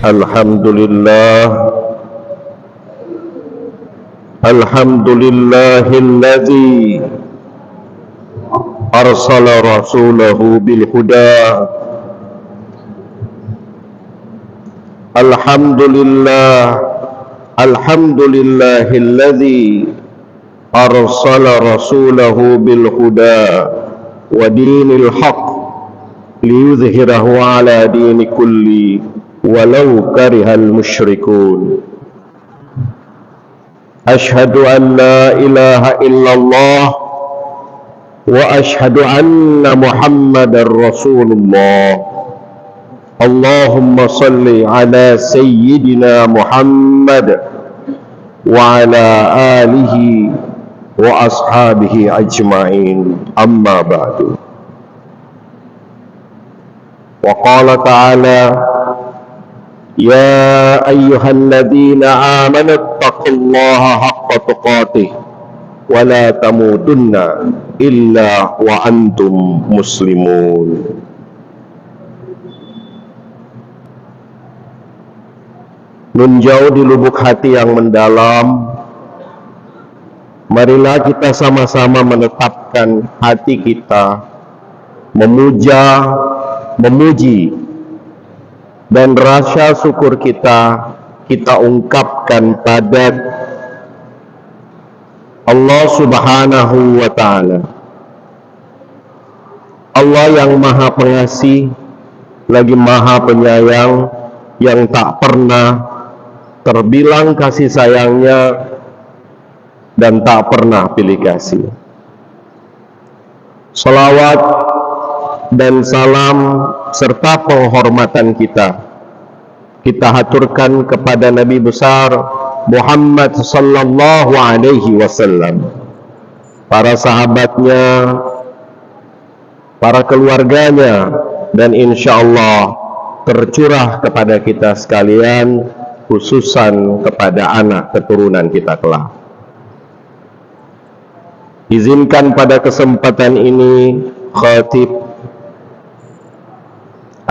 Alhamdulillah, alhamdulillahilladzi arsala rasulahu bil huda. Alhamdulillahilladzi arsala rasulahu bil huda wa dinil haqq liyudhhirahu ala dini kulli walau karihal musyrikun. Ashhadu an la ilaha illallah wa ashhadu anna Muhammadar Rasulullah. Allahumma salli ala sayyidina Muhammad wa ala alihi wa ashabihi ajma'in. Amma ba'du. Wa qala ta'ala ya ayyuhalladzina amanu taqullaha haqqa tuqatih wa la tamutunna illa wa antum muslimun. Nun jauh di lubuk hati yang mendalam, marilah kita sama-sama menetapkan hati kita memuja, memuji, dan rasa syukur kita ungkapkan pada Allah Subhanahu wa Ta'ala. Allah yang Maha Pengasih lagi Maha Penyayang, yang tak pernah terbilang kasih sayangnya dan tak pernah pilih kasih. Salawat dan salam serta penghormatan kita haturkan kepada Nabi besar Muhammad sallallahu alaihi wasallam, para sahabatnya, para keluarganya, dan insya Allah tercurah kepada kita sekalian, khususan kepada anak keturunan kita kelak. Izinkan pada kesempatan ini khatib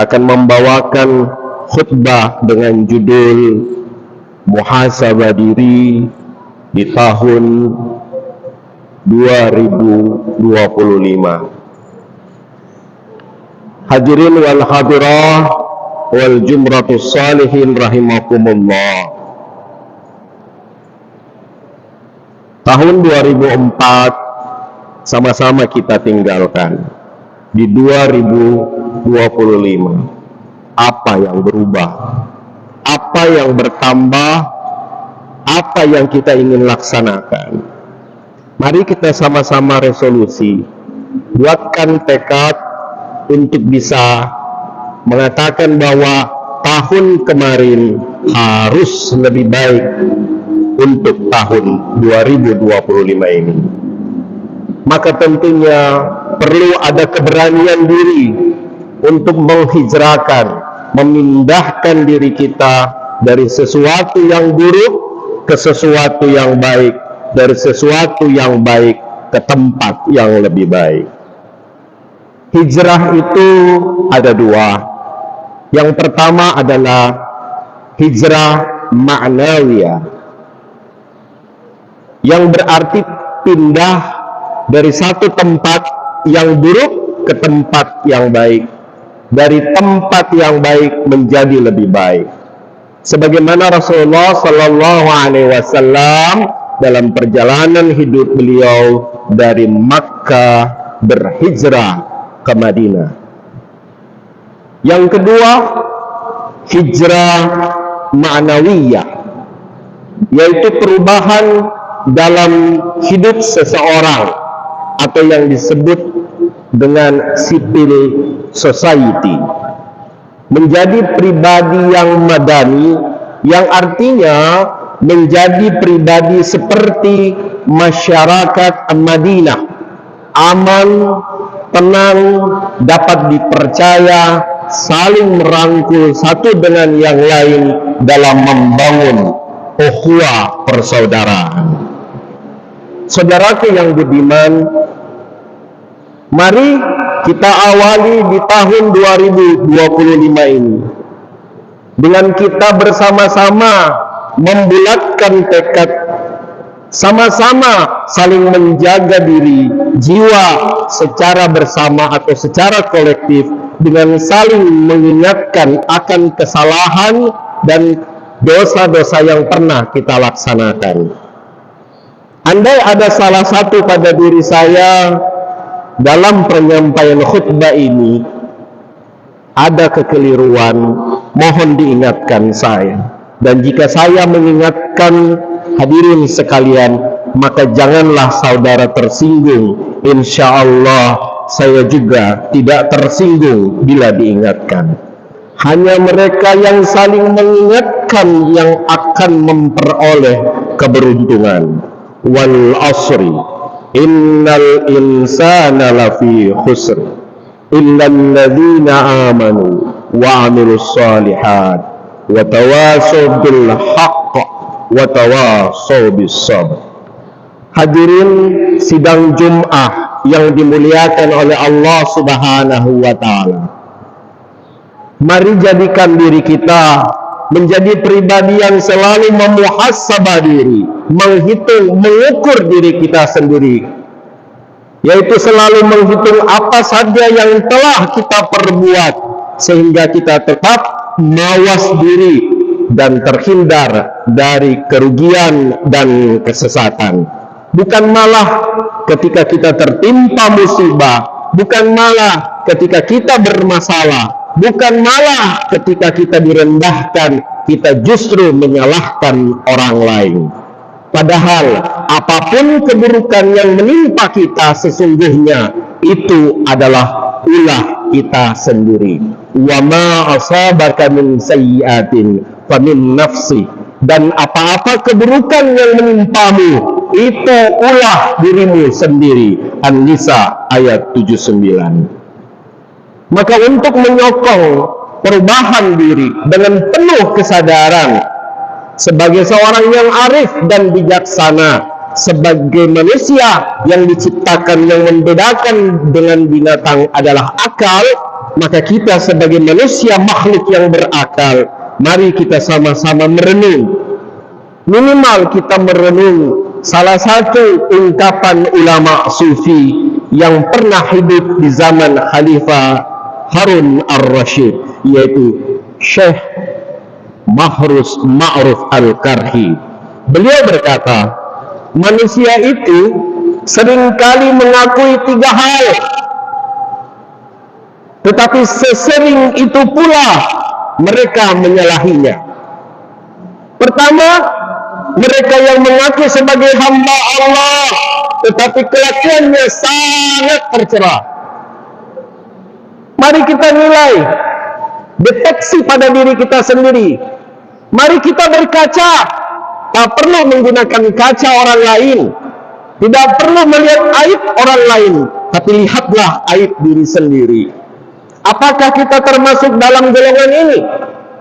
akan membawakan khutbah dengan judul Muhasabah Diri di tahun 2025. Hadirin wal hadirah wal jumratus salihin rahimakumullah. Tahun 2004 sama-sama kita tinggalkan. Di 2025, apa yang berubah? Apa yang bertambah? Apa yang kita ingin laksanakan? Mari kita sama-sama resolusi, buatkan tekad untuk bisa mengatakan bahwa tahun kemarin harus lebih baik untuk tahun 2025 ini. Maka tentunya perlu ada keberanian diri untuk menghijrahkan, memindahkan diri kita dari sesuatu yang buruk ke sesuatu yang baik, dari sesuatu yang baik ke tempat yang lebih baik. Hijrah itu ada dua. Yang pertama adalah hijrah ma'nawiyah, yang berarti pindah dari satu tempat yang buruk ke tempat yang baik, dari tempat yang baik menjadi lebih baik. Sebagaimana Rasulullah Sallallahu Alaihi Wasallam dalam perjalanan hidup beliau dari Makkah berhijrah ke Madinah. Yang kedua, hijrah ma'nawiyah, yaitu perubahan dalam hidup seseorang atau yang disebut dengan civil society, menjadi pribadi yang madani, yang artinya menjadi pribadi seperti masyarakat Madinah, aman, tenang, dapat dipercaya, saling merangkul satu dengan yang lain dalam membangun ukhuwah persaudaraan. Saudaraku yang budiman, mari kita awali di tahun 2025 ini dengan kita bersama-sama membulatkan tekad, sama-sama saling menjaga diri, jiwa secara bersama atau secara kolektif, dengan saling mengingatkan akan kesalahan dan dosa-dosa yang pernah kita laksanakan. Andai ada salah satu pada diri saya dalam penyampaian khutbah ini ada kekeliruan, mohon diingatkan saya. Dan jika saya mengingatkan hadirin sekalian, maka janganlah saudara tersinggung. Insya Allah saya juga tidak tersinggung bila diingatkan. Hanya mereka yang saling mengingatkan yang akan memperoleh keberuntungan. Wal asri innal insana lafi khusr illal ladzina amanu wa amilus shalihat wa tawasaw bil haqq wa tawasaw bis sabr. Hadirin sidang Jum'ah yang dimuliakan oleh Allah Subhanahu wa taala, mari jadikan diri kita menjadi pribadi yang selalu memuhasabah diri, menghitung, mengukur diri kita sendiri, yaitu selalu menghitung apa saja yang telah kita perbuat, sehingga kita tetap mawas diri dan terhindar dari kerugian dan kesesatan. Bukan malah ketika kita tertimpa musibah, bukan malah ketika kita bermasalah, bukan malah ketika kita direndahkan, kita justru menyalahkan orang lain. Padahal apapun keburukan yang menimpa kita sesungguhnya itu adalah ulah kita sendiri. Wa ma asabaka min sayyi'atin famin nafsi. Dan apa-apa keburukan yang menimpamu itu ulah dirimu sendiri. An-Nisa ayat 79. Maka untuk menyokong perubahan diri dengan penuh kesadaran sebagai seorang yang arif dan bijaksana, sebagai manusia yang diciptakan, yang membedakan dengan binatang adalah akal, maka kita sebagai manusia makhluk yang berakal, mari kita sama-sama merenung. Minimal kita merenung salah satu ungkapan ulama sufi yang pernah hidup di zaman Khalifah Harun ar-Rasyid, yaitu Syekh Ma'ruf al-Karhi. Beliau berkata, manusia itu seringkali mengakui 3 hal, tetapi sesering itu pula mereka menyalahinya. Pertama, mereka yang mengaku sebagai hamba Allah, tetapi kelakuannya sangat tercela. Mari kita nilai, deteksi pada diri kita sendiri. Mari kita berkaca, tak perlu menggunakan kaca orang lain, tidak perlu melihat aib orang lain, tapi lihatlah aib diri sendiri. Apakah kita termasuk dalam golongan ini?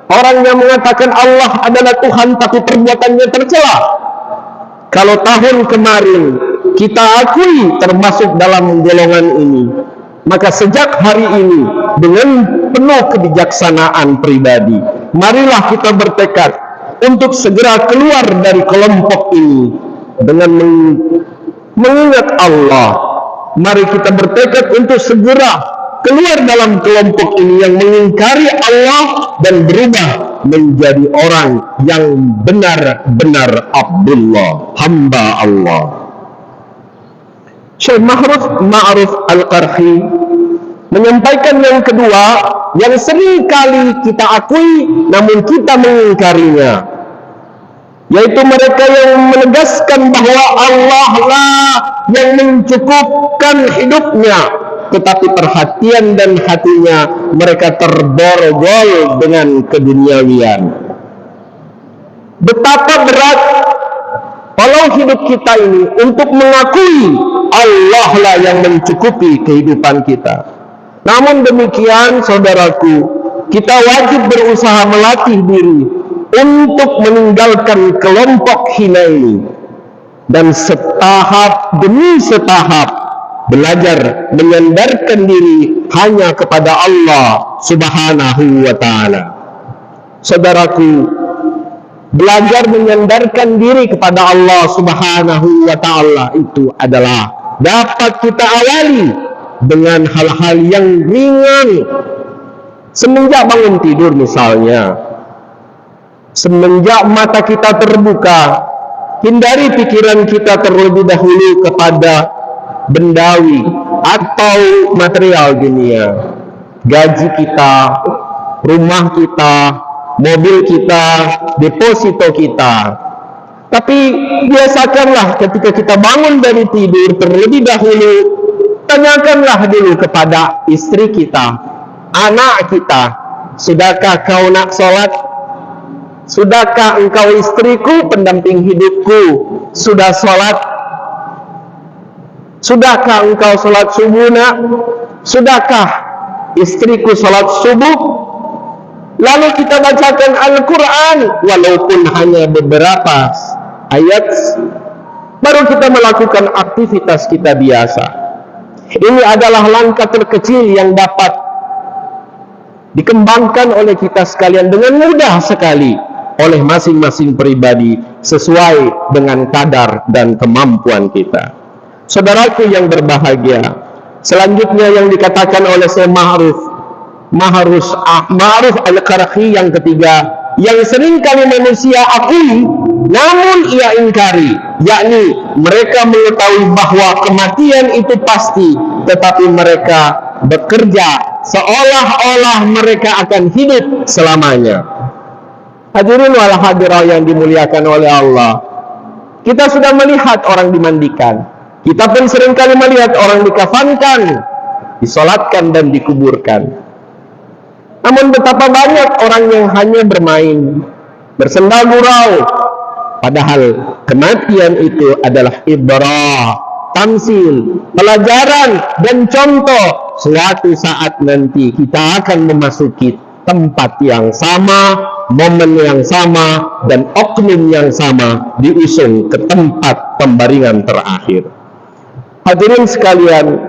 Orang yang mengatakan Allah adalah Tuhan tapi perbuatannya tercela. Kalau tahun kemarin kita akui termasuk dalam golongan ini, maka sejak hari ini dengan penuh kebijaksanaan pribadi, marilah kita bertekad untuk segera keluar dari kelompok ini dengan mengingat Allah. Mari kita bertekad untuk segera keluar dalam kelompok ini yang mengingkari Allah dan berubah menjadi orang yang benar-benar Abdullah, hamba Allah. Syekh Ma'ruf al-Karhi menyampaikan yang kedua, yang sering kali kita akui namun kita mengingkarinya, yaitu mereka yang menegaskan bahwa Allah lah yang mencukupkan hidupnya, tetapi perhatian dan hatinya mereka terborgol dengan keduniawian. Betapa berat kalau hidup kita ini untuk mengakui Allah lah yang mencukupi kehidupan kita. Namun demikian, saudaraku, kita wajib berusaha melatih diri untuk meninggalkan kelompok hina ini, dan setahap demi setahap belajar menyandarkan diri hanya kepada Allah Subhanahu wa ta'ala. Saudaraku, belajar menyandarkan diri kepada Allah Subhanahu wa Ta'ala itu adalah dapat kita awali dengan hal-hal yang ringan. Semenjak bangun tidur misalnya, semenjak mata kita terbuka, hindari pikiran kita terlebih dahulu kepada bendawi atau material dunia. Gaji kita, rumah kita, mobil kita, deposito kita. Tapi biasakanlah ketika kita bangun dari tidur terlebih dahulu, tanyakanlah dulu kepada istri kita, anak kita, sudahkah kau nak sholat? Sudahkah engkau istriku, pendamping hidupku, sudah sholat? Sudahkah engkau sholat subuh nak? Sudahkah istriku sholat subuh? Lalu kita bacakan Al-Quran, walaupun hanya beberapa ayat, baru kita melakukan aktivitas kita biasa. Ini adalah langkah terkecil yang dapat dikembangkan oleh kita sekalian dengan mudah sekali oleh masing-masing pribadi sesuai dengan kadar dan kemampuan kita. Saudaraku yang berbahagia, selanjutnya yang dikatakan oleh Syekh Ma'ruf Al-Qarhi yang ketiga, yang sering kali manusia akui namun ia ingkari, yakni mereka mengetahui bahwa kematian itu pasti, tetapi mereka bekerja seolah-olah mereka akan hidup selamanya. Hadirin wal hadirah yang dimuliakan oleh Allah, kita sudah melihat orang dimandikan, kita pun seringkali melihat orang dikafankan, disolatkan dan dikuburkan. Namun betapa banyak orang yang hanya bermain, bersenda gurau, padahal kematian itu adalah ibrah, tamsil, pelajaran dan contoh. Suatu saat nanti kita akan memasuki tempat yang sama, momen yang sama, dan oknum yang sama, diusung ke tempat pembaringan terakhir. Hadirin sekalian,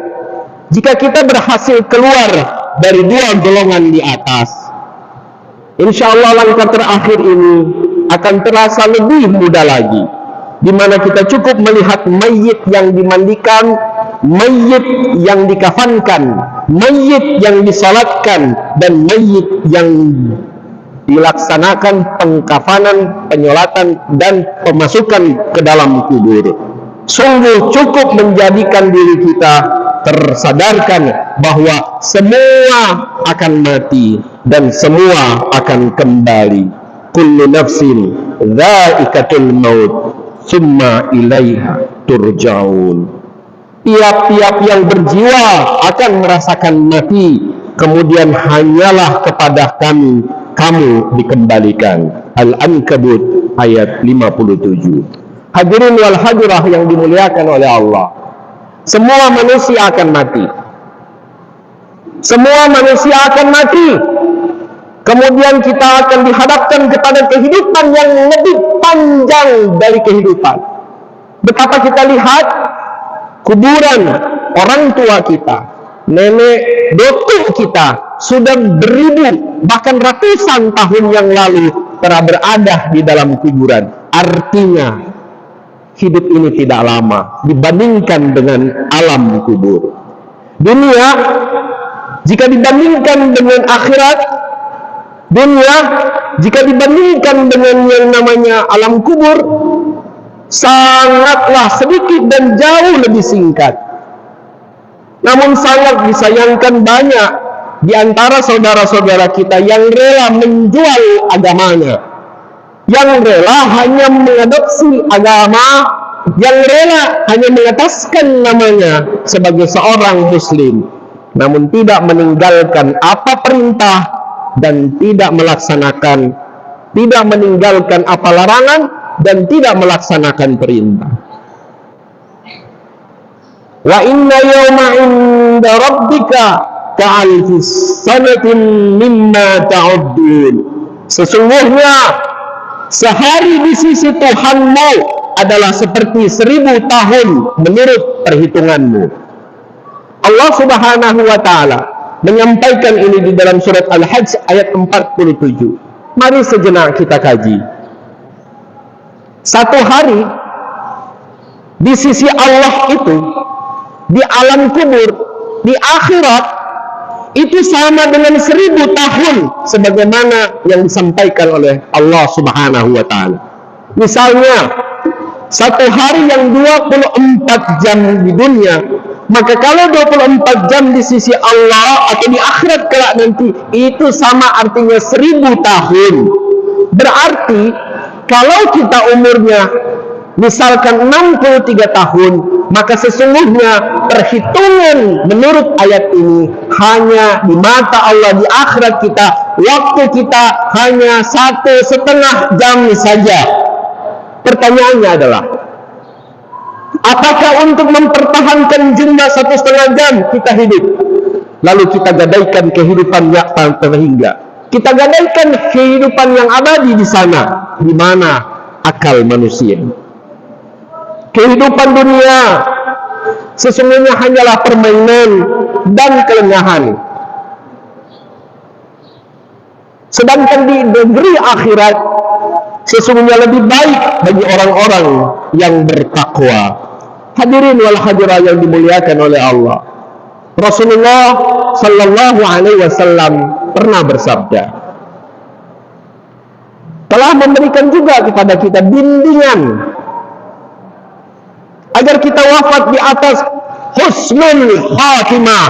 jika kita berhasil keluar dari dua golongan di atas, insya Allah langkah terakhir ini akan terasa lebih mudah lagi, di mana kita cukup melihat mayit yang dimandikan, mayit yang dikafankan, mayit yang disalatkan, dan mayit yang dilaksanakan pengkafanan, penyolatan, dan pemasukan ke dalam kubur. Sungguh cukup menjadikan diri kita tersadarkan bahwa semua akan mati dan semua akan kembali. Kullu nafsin dha'iqatul maut, summa ilaiha turja'un. Tiap-tiap yang berjiwa akan merasakan mati, kemudian hanyalah kepada kami kamu dikembalikan. Al-Ankabut ayat 57. Hadirin wal hadirah yang dimuliakan oleh Allah, semua manusia akan mati. Semua manusia akan mati. Kemudian kita akan dihadapkan kepada kehidupan yang lebih panjang dari kehidupan. Betapa kita lihat kuburan orang tua kita, nenek dotuk kita sudah beribu bahkan ratusan tahun yang lalu telah berada di dalam kuburan. Artinya hidup ini tidak lama dibandingkan dengan alam kubur. Dunia jika dibandingkan dengan akhirat, dunia jika dibandingkan dengan yang namanya alam kubur, sangatlah sedikit dan jauh lebih singkat. Namun sangat disayangkan banyak di antara saudara-saudara kita yang rela menjual agamanya, yang rela hanya mengadopsi agama, yang rela hanya mengataskan namanya sebagai seorang muslim, namun tidak meninggalkan apa perintah dan tidak melaksanakan, tidak meninggalkan apa larangan dan tidak melaksanakan perintah. Wa inna yawma inda rabbika ka'alfis sanatin mimma ta'uddun. Sesungguhnya sehari di sisi Tuhanmu adalah seperti 1000 tahun menurut perhitunganmu. Allah Subhanahu wa Ta'ala menyampaikan ini di dalam surat Al-Hajj ayat 47. Mari sejenak kita kaji. Satu hari di sisi Allah itu, di alam kubur, di akhirat, itu sama dengan 1000 tahun sebagaimana yang disampaikan oleh Allah Subhanahu wa ta'ala. Misalnya satu hari yang 24 jam di dunia, maka kalau 24 jam di sisi Allah atau di akhirat kelak nanti, itu sama artinya 1000 tahun. Berarti kalau kita umurnya misalkan 63 tahun, maka sesungguhnya perhitungan menurut ayat ini hanya di mata Allah di akhirat kita, waktu kita hanya 1,5 jam saja. Pertanyaannya adalah, apakah untuk mempertahankan jumlah 1,5 jam kita hidup, lalu kita gadaikan kehidupan yang tak terhingga, kita gadaikan kehidupan yang abadi di sana, di mana akal manusia? Kehidupan dunia sesungguhnya hanyalah permainan dan kelengahan. Sedangkan di negeri akhirat sesungguhnya lebih baik bagi orang-orang yang bertakwa. Hadirin wal hadirat yang dimuliakan oleh Allah. Rasulullah sallallahu alaihi wasallam pernah bersabda, telah memberikan juga kepada kita bimbingan agar kita wafat di atas husnul khatimah.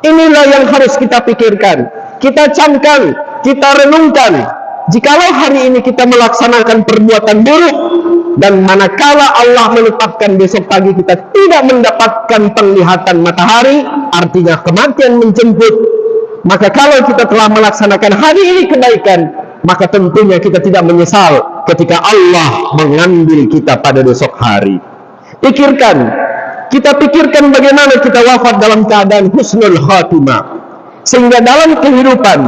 Inilah yang harus kita pikirkan, kita camkan, kita renungkan. Jikalau hari ini kita melaksanakan perbuatan buruk, dan manakala Allah menetapkan besok pagi kita tidak mendapatkan penglihatan matahari, artinya kematian menjemput, maka kalau kita telah melaksanakan hari ini kebaikan, maka tentunya kita tidak menyesal ketika Allah mengambil kita pada besok hari. Kita pikirkan bagaimana kita wafat dalam keadaan husnul khatimah, sehingga dalam kehidupan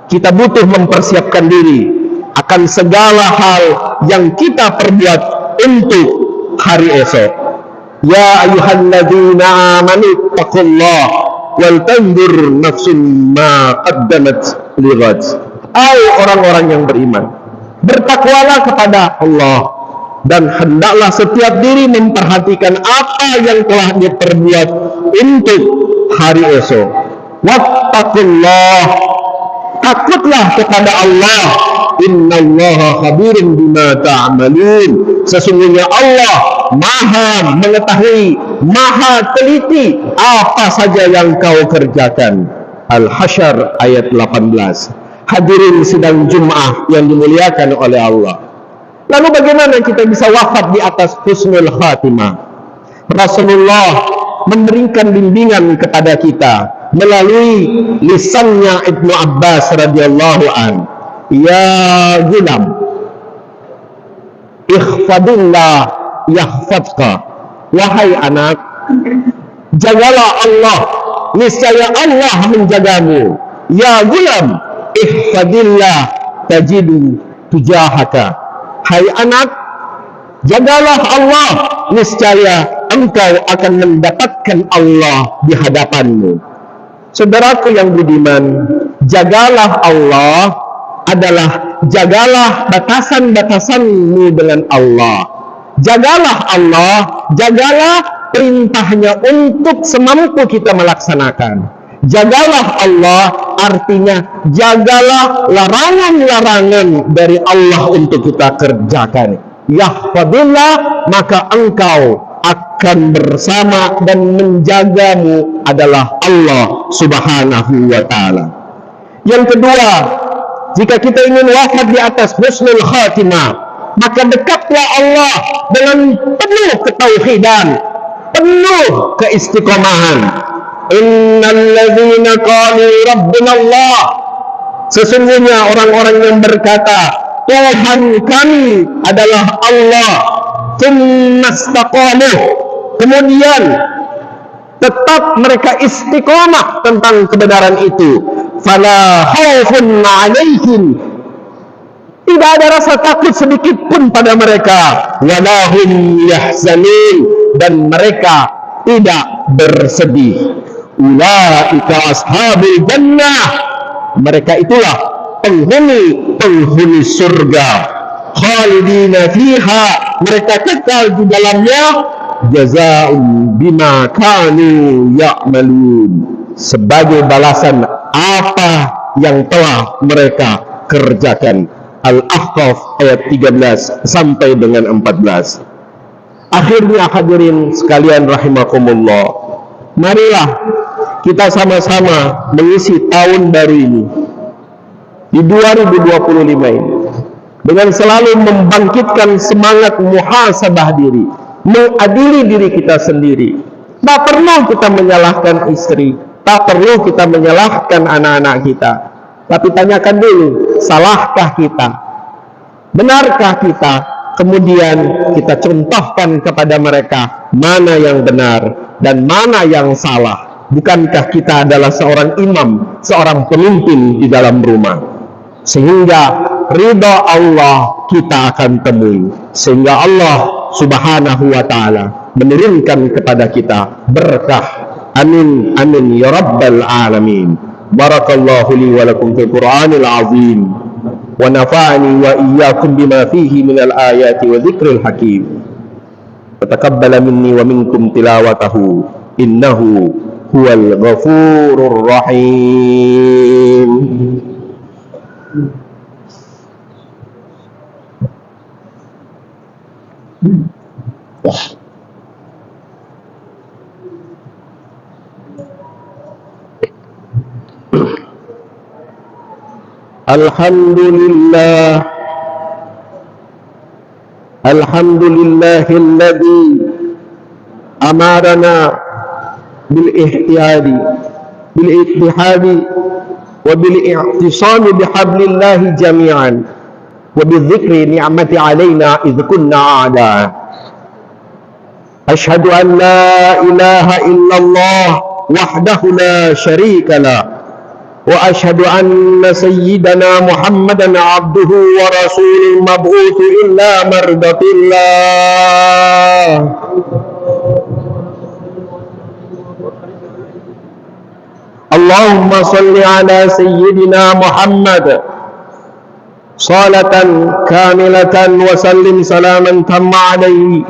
kita butuh mempersiapkan diri akan segala hal yang kita perbuat untuk hari esok. Ya ayyuhalladzina amanu taqullah wal tanzur nafsum ma qaddamat lighad. Hai orang-orang yang beriman, bertakwalah kepada Allah, dan hendaklah setiap diri memperhatikan apa yang telah diperbuat untuk hari esok. Wattaqullah, takutlah kepada Allah. Innallaha khabirun bima ta'malun. Sesungguhnya Allah Maha mengetahui, Maha teliti apa saja yang kau kerjakan. Al-Hasyr ayat 18. Hadirin sidang Jumat yang dimuliakan oleh Allah. Lalu bagaimana kita bisa wafat di atas husnul khatimah? Rasulullah memberikan bimbingan kepada kita melalui lisannya Ibnu Abbas radhiyallahu an. Ya gulam, ikhfadillah yahfadka. Wahai anak, jagalah Allah, niscaya Allah menjagamu. Ya gulam, ihfadillah tajidu tujahaka. Hai anak, jagalah Allah, niscaya engkau akan mendapatkan Allah di hadapanmu. Saudaraku yang budiman, jagalah Allah adalah jagalah batasan-batasanmu dengan Allah. Jagalah Allah, jagalah perintahnya untuk semampu kita melaksanakan. Jagalah Allah artinya jagalah larangan-larangan dari Allah untuk kita kerjakan. Yahfadillah, maka engkau akan bersama dan menjagamu adalah Allah Subhanahu wa ta'ala. Yang kedua, jika kita ingin wafat di atas husnul khatimah, maka dekatlah Allah dengan penuh ketauhidan, penuh keistiqomahan. Innalladzina qalu rabbuna Allah. Sesungguhnya orang-orang yang berkata Tuhan kami adalah Allah, tsumastaqamu, kemudian tetap mereka istiqomah tentang kebenaran itu, fala khaufun 'alaihim, tidak ada rasa takut sedikit pun pada mereka, wala hum yahzanun, dan mereka tidak bersedih. Ulaika ashabul jannah, mereka itulah penghuni surga, khalidina fiha, mereka kekal di dalamnya, jazaa'un bima kanu ya'malun, sebagai balasan apa yang telah mereka kerjakan. Al-Ahqaf ayat 13 sampai dengan 14. Akhirnya hadirin sekalian rahimakumullah, marilah kita sama-sama mengisi tahun baru ini di 2025 ini dengan selalu membangkitkan semangat muhasabah diri, mengadili diri kita sendiri. Tak perlu kita menyalahkan istri, tak perlu kita menyalahkan anak-anak kita, tapi tanyakan dulu, salahkah kita? Benarkah kita? Kemudian kita contohkan kepada mereka mana yang benar dan mana yang salah. Bukankah kita adalah seorang imam, seorang pemimpin di dalam rumah? Sehingga ridha Allah kita akan temui, sehingga Allah subhanahu wa ta'ala menurunkan kepada kita berkah. Amin amin ya rabbal alamin. Barakallahu li wa lakum fil Qur'anil azim, wa nafa'ani wa iyyakum bima fihi minal ayati wa dzikril hakim. Taqabbala minni wa minkum tilawatahu innahu huwal ghafurur rahim. Alhamdulillah, alhamdulillahilladzi amarana bil ihtiyadi wa bil i'tisami bihablillahi jami'an wa bidzikri ni'mati alaina idh kunna a'da'a. Ashhadu an la ilaha illallah wahdahu la syarika lah, wa ashhadu anna sayyidana Muhammadan abduhu wa rasulul mab'utsu illa mardatillah. Allahumma salli ala sayyidina Muhammad salatan kamilatan wa sallim salaman tamma alaihi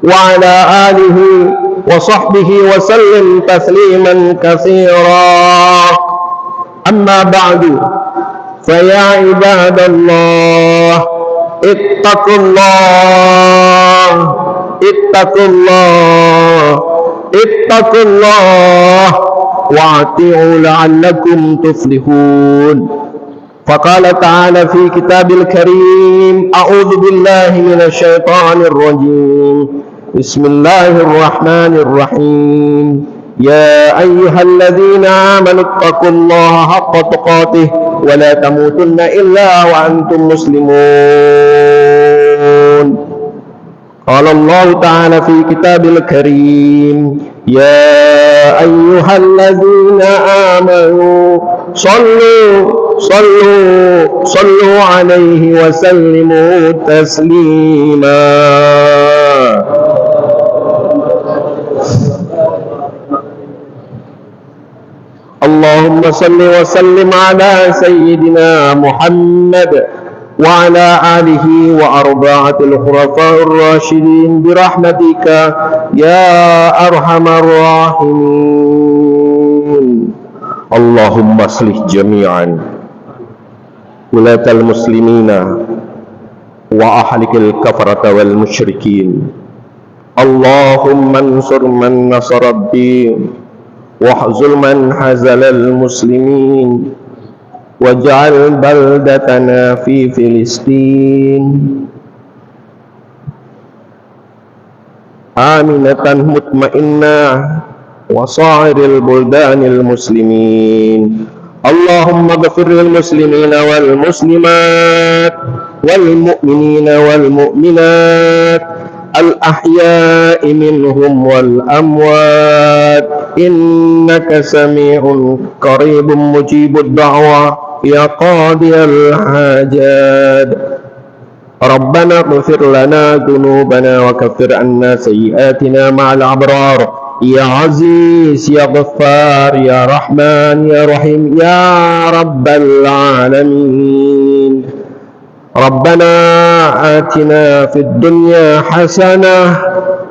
wa ala alihi wa sahbihi wa sallim tasliman katsira. Amma ba'du, faya ibadallah, ittaqullah, wa'ati'u la'allakum tuflihun. Faqala ta'ala fi kitabil karim, a'udhu billahi minasy syaithanir rajim. Bismillahirrahmanirrahim. يا أيها الذين آمنوا اتقوا الله حق تقاته ولا تموتن إلا وأنتم مسلمون. قال الله تعالى في كتاب الكريم يا أيها الذين آمنوا صلوا عليه وسلموا تسليما. اللهم صل وسلم على سيدنا محمد وعلى آله وأربعة الخلفاء الراشدين برحمتك يا أرحم الراحمين. اللهم اصلح جميعا ولاة المسلمين وأهلك الكفرة والمشركين. اللهم انصر من نصر الدين واخذل من خذل المسلمين واجعل بلدتنا في فلسطين آمنة مطمئنة وسائر البلدان المسلمين. اللهم اغفر للمسلمين والمسلمات والمؤمنين والمؤمنات الأحياء منهم والأموات إنك سميع قريب مجيب الدعوة يا قاضي الحاجات. ربنا اغفر لنا ذنوبنا وكفر عنا سيئاتنا مع الأبرار Ya Aziz, Ya Ghaffar, Ya Rahman, Ya Rahim, Ya Rabbal Alamin. Rabbana atina fid dunya hasanah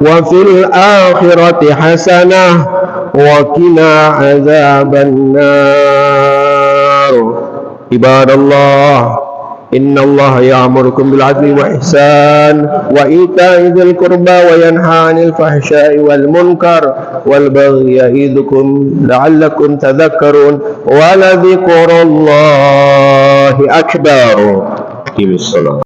wa fil akhirati hasanah wa qina azabannar. Ibadallah, إن الله يأمركم بالعدل والإحسان وإيتاء ذي القربى وينهى عن الفحشاء والمنكر والبغي يعظكم لعلكم تذكرون ولذكر الله أكبر. أقم الصلاة.